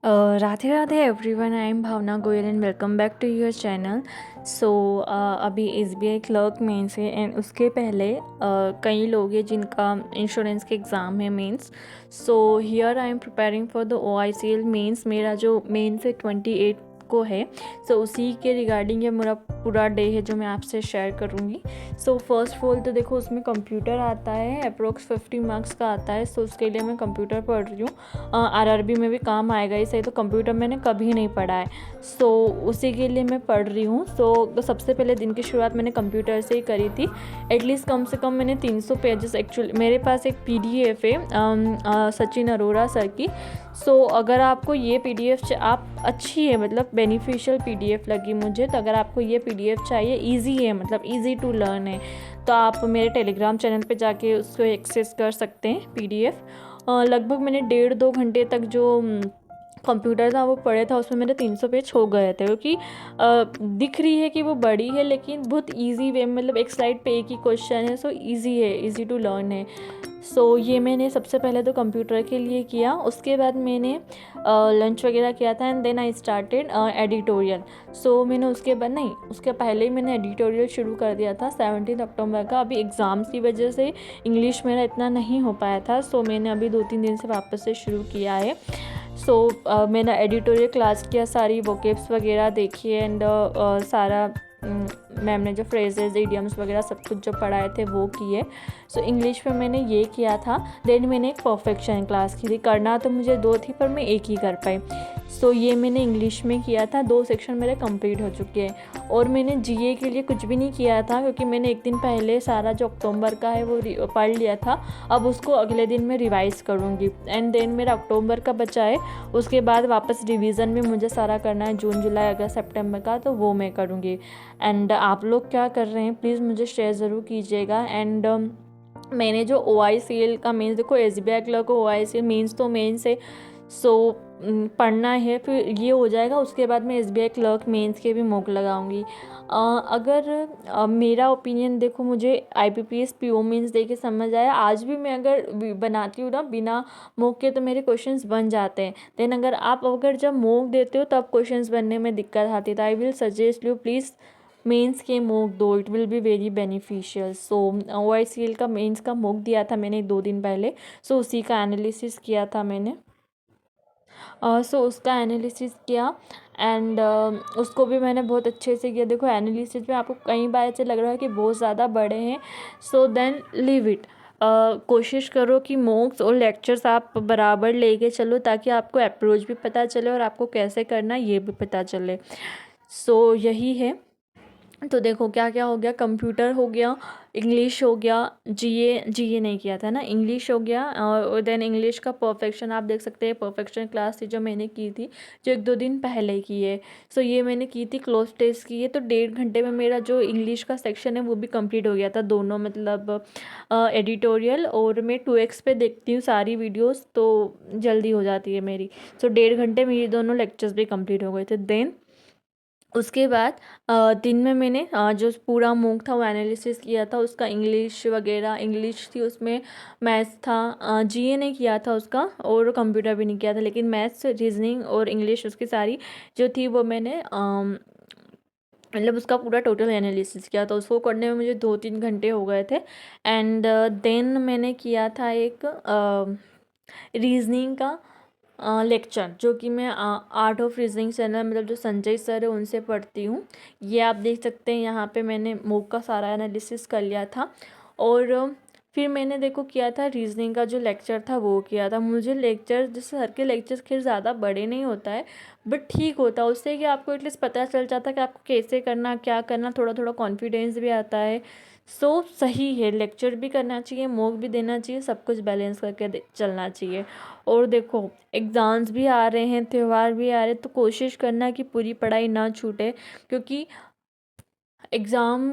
Radhe Radhe everyone, I am Bhavna Goyal and welcome back to your channel. So अभी SBI clerk mains है and उसके पहले कई लोग हैं जिनका इंश्योरेंस के एग्ज़ाम है mains. So here I am preparing for the OICL mains. मेरा जो मेंस है 28 को है। सो उसी के रिगार्डिंग ये मेरा पूरा डे है जो मैं आपसे शेयर करूँगी। सो फर्स्ट ऑफ ऑल तो देखो, उसमें कंप्यूटर आता है, अप्रोक्स 50 मार्क्स का आता है। सो उसके लिए मैं कंप्यूटर पढ़ रही हूँ। RRB में भी काम आएगा ही सही, तो कंप्यूटर मैंने कभी नहीं पढ़ा है। सो उसी के लिए मैं पढ़ रही हूँ। तो सबसे पहले दिन की शुरुआत मैंने कंप्यूटर से ही करी थी। एटलीस्ट कम से कम मैंने 300 पेजेस, एक्चुअली मेरे पास एक PDF है सचिन अरोरा सर की। सो अगर आपको ये PDF आप अच्छी है, मतलब बेनिफिशियल PDF लगी मुझे, तो अगर आपको ये PDF चाहिए, इजी है, मतलब इजी टू लर्न है, तो आप मेरे टेलीग्राम चैनल पे जाके उसको एक्सेस कर सकते हैं PDF। लगभग मैंने 1.5-2 घंटे तक जो कंप्यूटर था वो पढ़े था, उसमें मेरे 300 पेज हो गए थे, क्योंकि दिख रही है कि वो बड़ी है लेकिन बहुत इजी वे, मतलब एक स्लाइड पे एक ही क्वेश्चन है। सो इजी है, इजी टू लर्न है। सो ये मैंने सबसे पहले तो कंप्यूटर के लिए किया। उसके बाद मैंने लंच वगैरह किया था and then I started editorial. So मैंने उसके बाद नहीं, उसके पहले ही मैंने एडिटोरियल शुरू कर दिया था 17 अक्टूबर का। अभी एग्ज़ाम्स की वजह से इंग्लिश मेरा इतना नहीं हो पाया था, सो मैंने अभी 2-3 दिन से वापस से शुरू किया है। सो मैंने एडिटोरियल क्लास किया, सारी वोकेब्स वगैरह देखी एंड सारा मैम ने जो फ्रेजेस, इडियम्स वगैरह सब कुछ जो पढ़ाए थे वो किए। सो इंग्लिश में मैंने ये किया था। देन मैंने एक परफेक्शन क्लास की थी, करना तो मुझे 2 थी पर मैं एक ही कर पाई। सो ये मैंने इंग्लिश में किया था। 2 सेक्शन मेरे कंप्लीट हो चुके हैं। और मैंने GA के लिए कुछ भी नहीं किया था, क्योंकि मैंने एक दिन पहले सारा जो अक्टूबर का है वो पढ़ लिया था। अब उसको अगले दिन मैं रिवाइज़ करूँगी एंड देन मेरा अक्टूबर का बचा है। उसके बाद वापस रिवीजन में मुझे सारा करना है, जून जुलाई अगस्त सितंबर का, तो वो मैं करूँगी। एंड आप लोग क्या कर रहे हैं प्लीज़ मुझे शेयर ज़रूर कीजिएगा। एंड मैंने जो OICL का मेंस, देखो SBI क्लर्क को OICL मेंस तो मेंस है, सो पढ़ना है, फिर ये हो जाएगा। उसके बाद मैं SBI क्लर्क मेंस के भी मॉक लगाऊंगी। अगर मेरा ओपिनियन देखो, मुझे IBPS PO मेंस दे के समझ आया। आज भी मैं अगर बनाती हूँ ना बिना मॉक के, तो मेरे क्वेश्चंस बन जाते हैं। देन अगर जब मॉक देते हो तब क्वेश्चंस बनने में दिक्कत आती है। तो I will suggest you please mains के मॉक दो, it will be very beneficial. So OICL का मेंस का मॉक दिया था मैंने 2 दिन पहले। सो उसी का एनालिसिस किया था मैंने। सो उसका एनालिसिस किया एंड उसको भी मैंने बहुत अच्छे से किया। देखो एनालिसिस में आपको कई बार ऐसे लग रहा है कि बहुत ज़्यादा बड़े हैं, सो देन लीव इट। कोशिश करो कि मॉक्स और लेक्चर्स आप बराबर लेके चलो, ताकि आपको अप्रोच भी पता चले और आपको कैसे करना ये भी पता चले। सो यही है। तो देखो क्या क्या हो गया, कंप्यूटर हो गया, इंग्लिश हो गया, GA नहीं किया था ना, इंग्लिश हो गया। और देन इंग्लिश का परफेक्शन आप देख सकते हैं, परफेक्शन क्लास थी जो मैंने की थी, जो 1-2 दिन पहले की है। सो ये मैंने की थी, क्लोज टेस्ट की है, तो 1.5 घंटे में मेरा जो इंग्लिश का सेक्शन है वो भी कंप्लीट हो गया था, दोनों, मतलब एडिटोरियल। और मैं 2x पे देखती हूँ सारी वीडियोज़, तो जल्दी हो जाती है मेरी। सो 1.5 घंटे में ये दोनों लेक्चर्स भी कंप्लीट हो गए थे। देन उसके बाद दिन में मैंने जो पूरा मूक था वो एनालिसिस किया था उसका, इंग्लिश वगैरह, इंग्लिश थी उसमें, मैथ्स था, GA नहीं किया था उसका और कंप्यूटर भी नहीं किया था, लेकिन मैथ्स, रीजनिंग और इंग्लिश उसकी सारी जो थी वो मैंने मतलब उसका पूरा टोटल एनालिसिस किया था। उसको करने में मुझे 2-3 घंटे हो गए थे। एंड देन मैंने किया था एक रीजनिंग का लेक्चर, जो कि मैं आर्ट ऑफ रीजनिंग चैनल, मतलब जो संजय सर है उनसे पढ़ती हूँ। ये आप देख सकते हैं, यहाँ पे मैंने मूक का सारा एनालिसिस कर लिया था। और फिर मैंने देखो किया था रीजनिंग का जो लेक्चर था वो किया था। मुझे लेक्चर, जैसे सर के लेक्चर्स खैर ज़्यादा बड़े नहीं होता है, बट ठीक होता है, उससे कि आपको एटलीस्ट पता चल जाता है कि आपको कैसे करना, क्या करना, थोड़ा थोड़ा कॉन्फिडेंस भी आता है। सो सही है, लेक्चर भी करना चाहिए, मॉक भी देना चाहिए, सब कुछ बैलेंस करके चलना चाहिए। और देखो एग्ज़ाम्स भी आ रहे हैं, त्यौहार भी आ रहे हैं, तो कोशिश करना कि पूरी पढ़ाई ना छूटे, क्योंकि एग्ज़ाम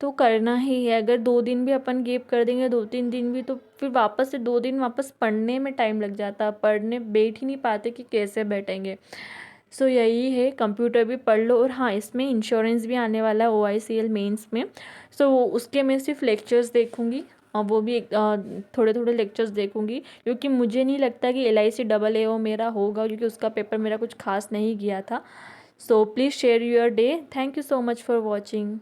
तो करना ही है। अगर 2 दिन भी अपन गैप कर देंगे, 2-3 दिन भी, तो फिर वापस से 2 दिन वापस पढ़ने में टाइम लग जाता है, पढ़ने बैठ ही नहीं पाते कि कैसे बैठेंगे। सो यही है, कंप्यूटर भी पढ़ लो। और हाँ, इसमें इंश्योरेंस भी आने वाला है OICL मेंस में। सो उसके मैं सिर्फ लेक्चर्स देखूँगी, वो भी थोड़े थोड़े लेक्चर्स देखूँगी, क्योंकि मुझे नहीं लगता कि LIC AAO मेरा होगा, क्योंकि उसका पेपर मेरा कुछ खास नहीं गया था। So please share your day. Thank you so much for watching.